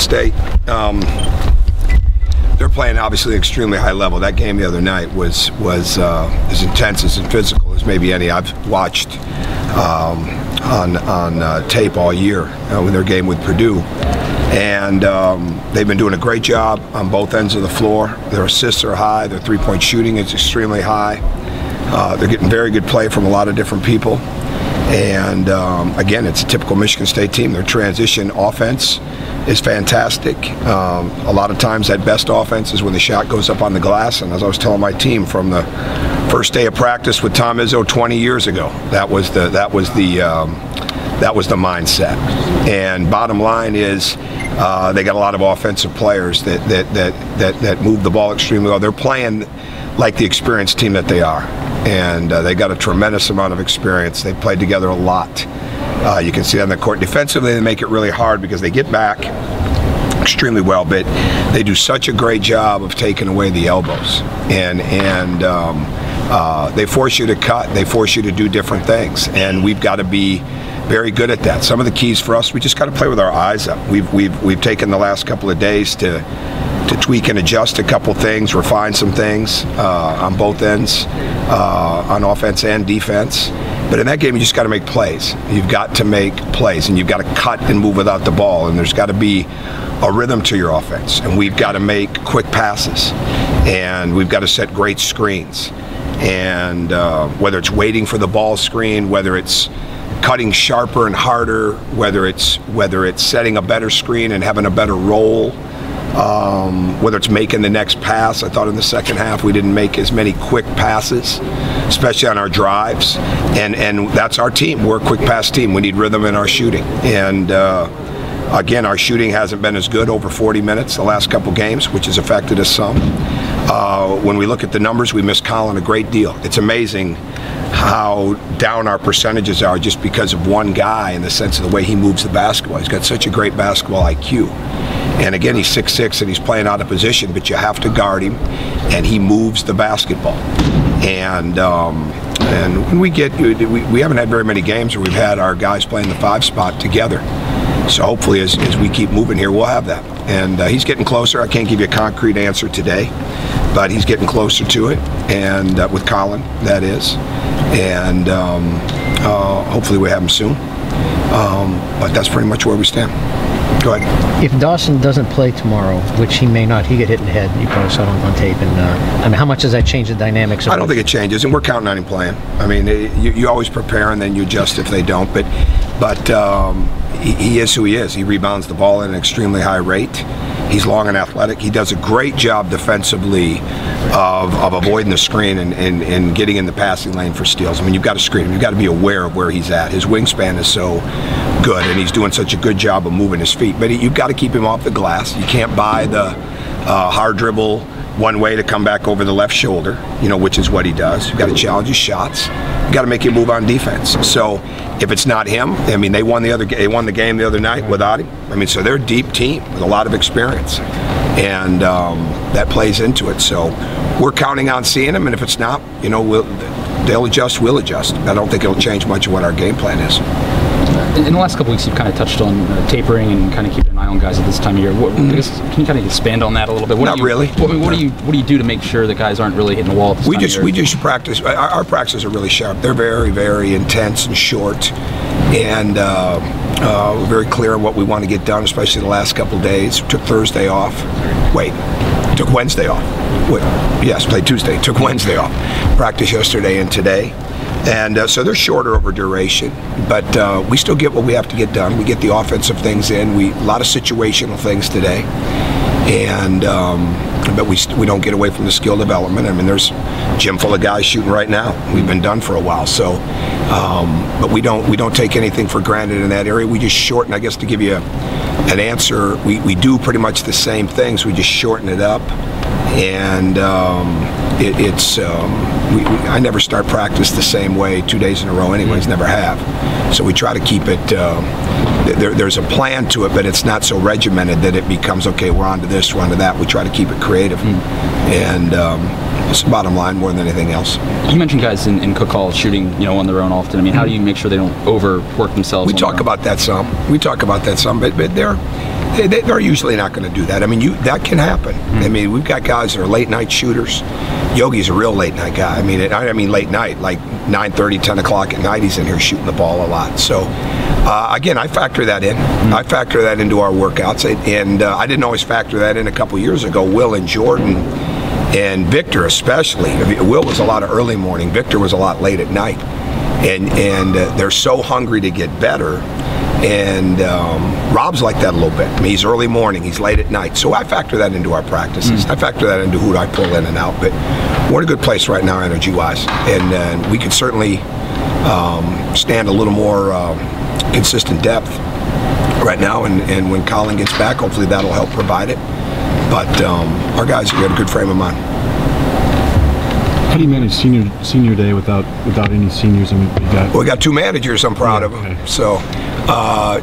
State. They're playing obviously extremely high level. That game the other night was as intense as physical as maybe any I've watched on tape all year with their game with Purdue. And they've been doing a great job on both ends of the floor. Their assists are high. Their three-point shooting is extremely high. They're getting very good play from a lot of different people. And again, it's a typical Michigan State team. Their transition offense is fantastic. A lot of times that best offense is when the shot goes up on the glass. And as I was telling my team from the first day of practice with Tom Izzo 20 years ago, that was the mindset. And bottom line is they got a lot of offensive players that move the ball extremely well. They're playing like the experienced team that they are. And they got a tremendous amount of experience. They played together a lot. You can see on the court defensively, they make it really hard because they get back extremely well, but they do such a great job of taking away the elbows. And they force you to cut. They force you to do different things. And we've got to be very good at that. Some of the keys for us, we just got to play with our eyes up. We've taken the last couple of days to tweak and adjust a couple things, refine some things on both ends, on offense and defense. But in that game, you just got to make plays. You've got to make plays, and you've got to cut and move without the ball. And there's got to be a rhythm to your offense. And we've got to make quick passes, and we've got to set great screens. And whether it's waiting for the ball screen, whether it's cutting sharper and harder, whether it's setting a better screen and having a better roll. Whether it's making the next pass. I thought in the second half we didn't make as many quick passes, especially on our drives, and that's our team. We're a quick pass team. We need rhythm in our shooting, and again, our shooting hasn't been as good over 40 minutes the last couple games, which has affected us some. When we look at the numbers, we miss Colin a great deal. It's amazing how down our percentages are just because of one guy in the sense of the way he moves the basketball. He's got such a great basketball IQ. And again, he's 6'6" and he's playing out of position, but you have to guard him, and he moves the basketball. And when we haven't had very many games where we've had our guys playing the 5 spot together. So hopefully as we keep moving here, we'll have that. And he's getting closer. I can't give you a concrete answer today, but he's getting closer to it, and with Colin, that is. And hopefully we have him soon. But that's pretty much where we stand. Go ahead. If Dawson doesn't play tomorrow, which he may not, he get hit in the head. You probably saw it on tape. And I mean, how much does that change the dynamics? I don't think it changes, and we're counting on him playing. I mean, you always prepare and then you adjust if they don't. But he is who he is. He rebounds the ball at an extremely high rate. He's long and athletic. He does a great job defensively of avoiding the screen and getting in the passing lane for steals. I mean, you've got to screen him. You've got to be aware of where he's at. His wingspan is so good, and he's doing such a good job of moving his feet. But you've got to keep him off the glass. You can't buy the hard dribble one way to come back over the left shoulder, which is what he does. You've got to challenge his shots. You've got to make him move on defense. So if it's not him, I mean, they won the game the other night without him. I mean, so they're a deep team with a lot of experience, and that plays into it. So we're counting on seeing him, and if it's not, they'll adjust, we'll adjust. I don't think it'll change much of what our game plan is. In the last couple weeks, you've kind of touched on tapering and kind of keeping an eye on guys at this time of year. Can you kind of expand on that a little bit? Not really. What do you do to make sure that guys aren't really hitting the wall at this time of year? We just practice. Our practices are really sharp. They're very, very intense and short, and we're very clear on what we want to get done, especially the last couple days. We took Thursday off. Took Wednesday off. Yes, played Tuesday. Took Wednesday off. Practice yesterday and today. And so they're shorter over duration, but we still get what we have to get done. We get the offensive things in. A lot of situational things today, and but we don't get away from the skill development. I mean, there's a gym full of guys shooting right now. We've been done for a while, so but we don't take anything for granted in that area. We just shorten. I guess to give you an answer, we do pretty much the same things. We just shorten it up, and I never start practice the same way 2 days in a row anyways, never have. So we try to keep it, there's a plan to it, but it's not so regimented that it becomes, okay, we're on to this, we're on to that. We try to keep it creative. And it's the bottom line more than anything else. You mentioned guys in Cook Hall shooting, on their own often. I mean, how do you make sure they don't overwork themselves? We talk about that some. But They're usually not going to do that. I mean, that can happen. I mean, we've got guys that are late night shooters. Yogi's a real late night guy. I mean late night, like 9:30, 10 o'clock at night. He's in here shooting the ball a lot. So again, I factor that in. I factor that into our workouts, and I didn't always factor that in a couple years ago. Will and Jordan and Victor especially. Will was a lot of early morning. Victor was a lot late at night, and they're so hungry to get better. And Rob's like that a little bit. I mean, he's early morning, he's late at night. So I factor that into our practices. I factor that into who I pull in and out. But we're in a good place right now, energy-wise. And we could certainly stand a little more consistent depth right now. And when Colin gets back, hopefully that'll help provide it. But our guys have got a good frame of mind. How do you manage senior day without any seniors? I mean, we got two managers I'm proud of. Okay. So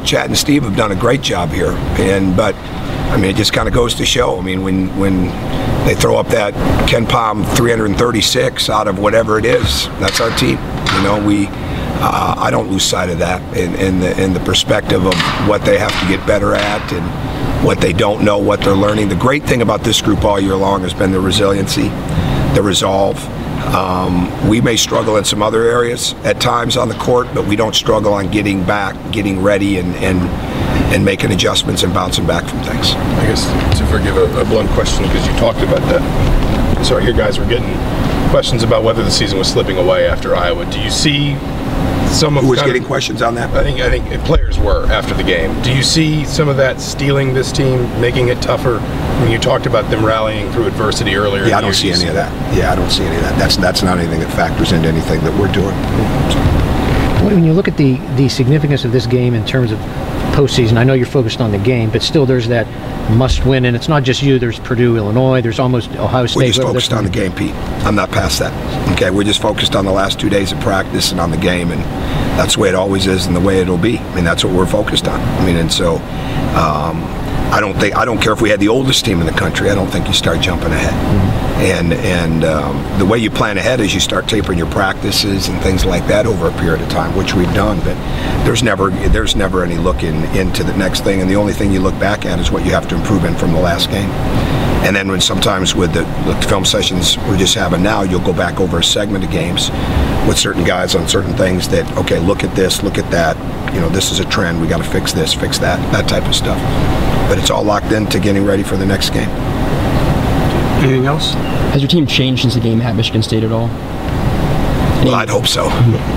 Chad and Steve have done a great job here. But I mean, it just kind of goes to show. I mean, when they throw up that Ken Palm 336 out of whatever it is, that's our team. You know, I don't lose sight of that in the perspective of what they have to get better at and what they don't know, what they're learning. The great thing about this group all year long has been the resiliency, the resolve. We may struggle in some other areas at times on the court, but we don't struggle on getting back, getting ready, and making adjustments and bouncing back from things. I guess to forgive a blunt question, because you talked about that. Sorry, your guys were getting questions about whether the season was slipping away after Iowa. Do you see some of who was getting questions on that? I think players were after the game. Do you see some of that stealing this team, making it tougher? When you talked about them rallying through adversity earlier. Yeah, I don't see any of that. Yeah, I don't see any of that. That's not anything that factors into anything that we're doing. When you look at the significance of this game in terms of postseason, I know you're focused on the game, but still there's that must-win, and it's not just you. There's Purdue, Illinois. There's almost Ohio State. We're just focused on the game, Pete. I'm not past that. Okay, we're just focused on the last 2 days of practice and on the game, and that's the way it always is and the way it'll be. I mean, that's what we're focused on. I mean, and so I don't care if we had the oldest team in the country. I don't think you start jumping ahead. And the way you plan ahead is you start tapering your practices and things like that over a period of time, which we've done. But there's never any look into the next thing, and the only thing you look back at is what you have to improve in from the last game. And then when sometimes with the film sessions we're just having now, you'll go back over a segment of games with certain guys on certain things that, okay, look at this, look at that. You know, this is a trend. We got to fix this, fix that, that type of stuff. But it's all locked into getting ready for the next game. anything else? Has your team changed since the game at Michigan State at all? Well, I'd hope so.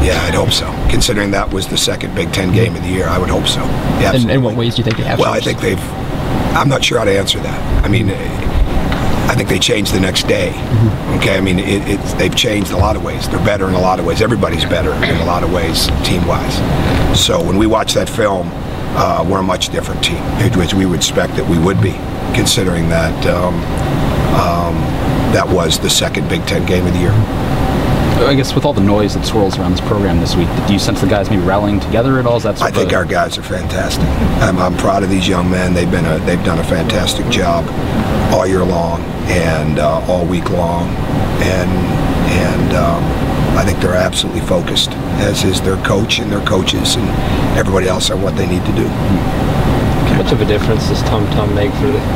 Yeah, I'd hope so. Considering that was the second Big Ten game of the year, I would hope so. Yeah, and in what ways do you think they have? Well, changed? I think I'm not sure how to answer that. I mean, I think they changed the next day. Okay, I mean, they've changed a lot of ways. They're better in a lot of ways. Everybody's better in a lot of ways, team-wise. So when we watch that film, we're a much different team, which we would expect that we would be, considering that that was the second Big Ten game of the year. I guess with all the noise that swirls around this program this week, do you sense the guys maybe rallying together at all? Is that I think our guys are fantastic. I'm proud of these young men. They've done a fantastic job all year long and all week long, and I think they're absolutely focused, as is their coach and their coaches and everybody else on what they need to do. How much of a difference does Tom make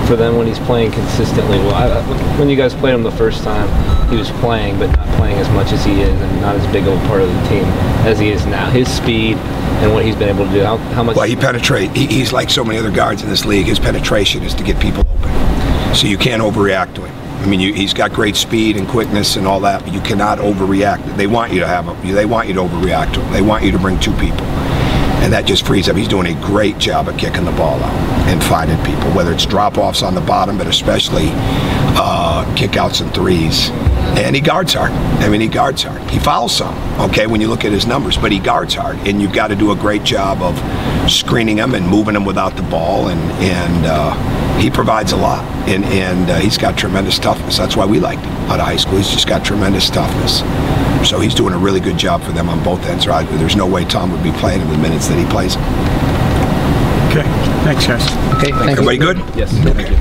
for them when he's playing consistently? Well, when you guys played him the first time, he was playing, but not playing as much as he is, and not as big of a part of the team as he is now. His speed and what he's been able to do. How much? Well, he penetrates. He's like so many other guards in this league. His penetration is to get people open, so you can't overreact to him. I mean, he's got great speed and quickness and all that, but you cannot overreact. They want you to have him. They want you to overreact to him. They want you to bring two people. And that just frees up. He's doing a great job of kicking the ball out and finding people, whether it's drop-offs on the bottom, but especially kick-outs and threes. And he guards hard. I mean, he guards hard. He fouls some, okay, when you look at his numbers, but he guards hard. And you've got to do a great job of screening him and moving him without the ball. And he provides a lot. And he's got tremendous toughness. That's why we liked him out of high school. He's just got tremendous toughness. So he's doing a really good job for them on both ends. Right? There's no way Tom would be playing him the minutes that he plays him. Okay. Thanks, guys. Okay, thank you. Everybody good? Yes. Okay.